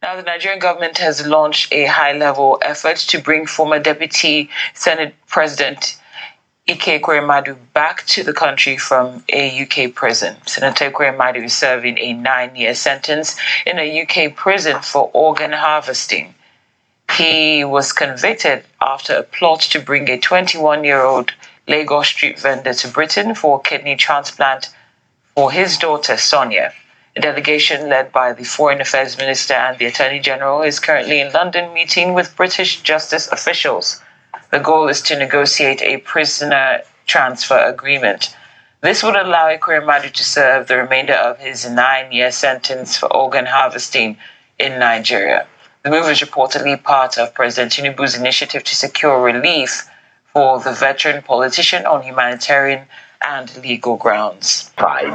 Now, the Nigerian government has launched a high-level effort to bring former Deputy Senate President Ekweremmadu back to the country from a UK prison. Senator Ekweremmadu is serving a 9-year sentence in a UK prison for organ harvesting. He was convicted after a plot to bring a 21-year-old Lagos street vendor to Britain for kidney transplant for his daughter, Sonia. A delegation led by the Foreign Affairs Minister and the Attorney General is currently in London meeting with British justice officials. The goal is to negotiate a prisoner transfer agreement. This would allow Ekweremmadu to serve the remainder of his 9-year sentence for organ harvesting in Nigeria. The move is reportedly part of President Tinubu's initiative to secure relief for the veteran politician on humanitarian and legal grounds. Right.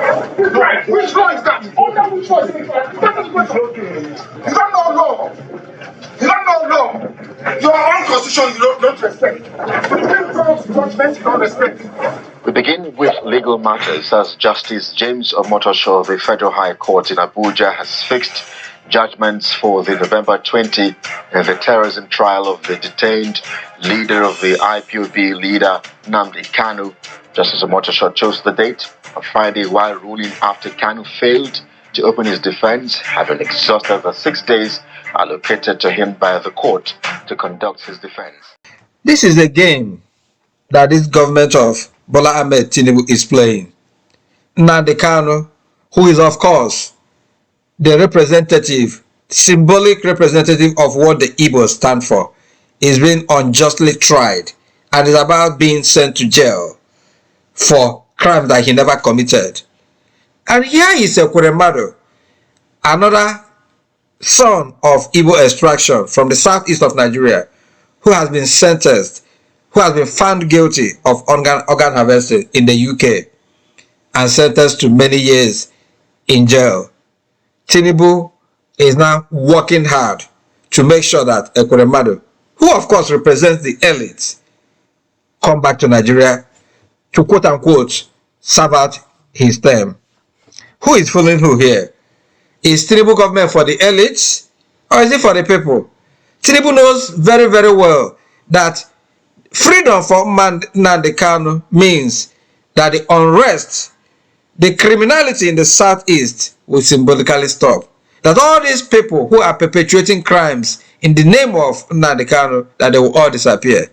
Which law is that? Under which law is it? Is that no law? Is that no law? Your own constitution you don't respect. Supreme Court's judgment you don't respect. We begin with legal matters as Justice James Omotosho of the Federal High Court in Abuja has fixed judgments for the November 20 and the terrorism trial of the detained leader of the IPOB leader Nnamdi Kanu. Justice Omotosho chose the date of Friday while ruling after Kanu failed to open his defense, having exhausted the 6 days allocated to him by the court to conduct his defense. This is a game that this government of Bola Ahmed Tinubu is playing. Nnamdi Kanu, who is of course the representative, symbolic representative of what the Igbos stand for, is being unjustly tried and is about being sent to jail for crimes that he never committed. And here is Ekweremmadu, another son of Igbo extraction from the southeast of Nigeria, who has been sentenced, who has been found guilty of organ harvesting in the UK and sentenced to many years in jail. Tinubu is now working hard to make sure that Ekweremmadu, who of course represents the elites, come back to Nigeria to quote-unquote serve out his term. Who is fooling who here? Is Tinubu government for the elites or is it for the people? Tinubu knows very, very well that freedom for Nnamdi Kanu means that the unrest, the criminality in the southeast will symbolically stop. That all these people who are perpetuating crimes in the name of Nnamdi Kanu, that they will all disappear.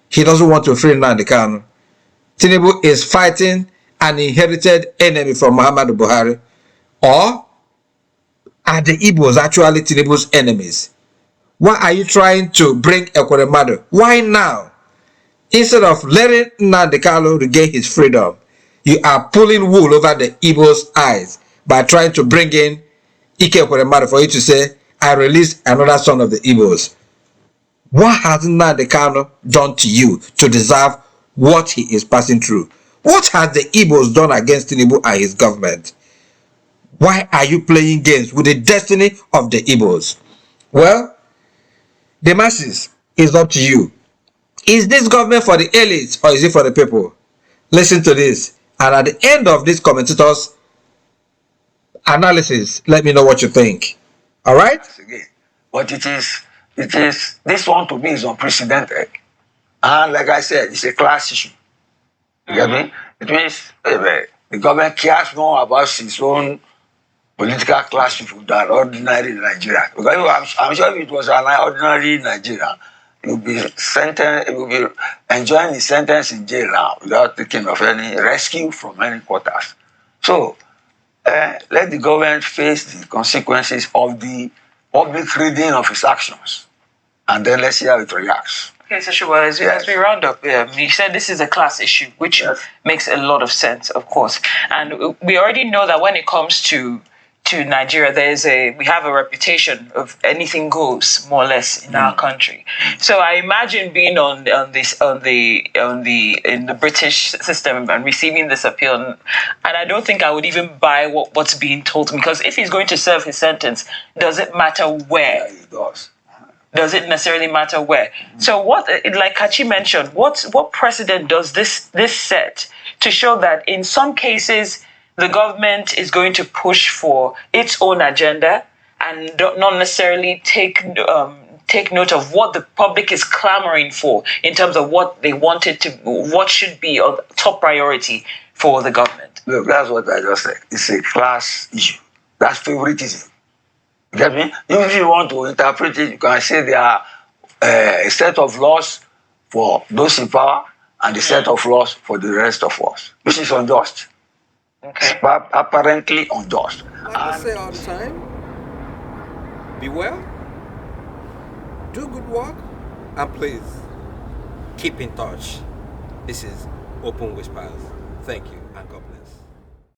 He doesn't want to free Nnamdi Kanu. Tinubu is fighting an inherited enemy from Muhammadu Buhari. Or are the Igbos actually Tinubu's enemies? Why are you trying to bring Ekweremmadu? Why now? Instead of letting Nnamdi Kanu regain his freedom, you are pulling wool over the Igbos' eyes by trying to bring in Ekweremmadu for you to say, I released another son of the Igbos. What has Nnamdi Kanu done to you to deserve what he is passing through? What has the Igbos done against Tinubu and his government? Why are you playing games with the destiny of the Igbos? Well, the masses, is up to you. Is this government for the elites or is it for the people? Listen to this, and at the end of this commentator's analysis, let me know what you think. All right? But it is this one to me is unprecedented. And like I said, it's a class issue. You get me? It means the government cares more about its own political class people than ordinary Nigeria. Because I'm sure if it was an ordinary Nigeria, it would be sentenced, it would be enjoying the sentence in jail now without taking of any rescue from any quarters. So let the government face the consequences of the public reading of its actions, and then let's see how it reacts. Okay, so Shuba, as we round up, you said this is a class issue, which makes a lot of sense, of course. And we already know that when it comes to Nigeria, we have a reputation of anything goes, more or less, in our country. So I imagine being in the British system and receiving this appeal, and I don't think I would even buy what's being told to me, because if he's going to serve his sentence, does it matter where? Yeah, it does. Does it necessarily matter where? So what, like Kachi mentioned, what precedent does this set to show that in some cases the government is going to push for its own agenda, and not necessarily take note of what the public is clamoring for in terms of what they wanted to, what should be a top priority for the government. Look, that's what I just said. It's a class issue. That's favoritism. You get me? If you want to interpret it, you can say there are a set of laws for those in power and a set of laws for the rest of us, which is unjust. Okay. It's apparently unjust. Like I say all the time, be well, do good work, and please keep in touch. This is Open Whispers. Thank you and God bless.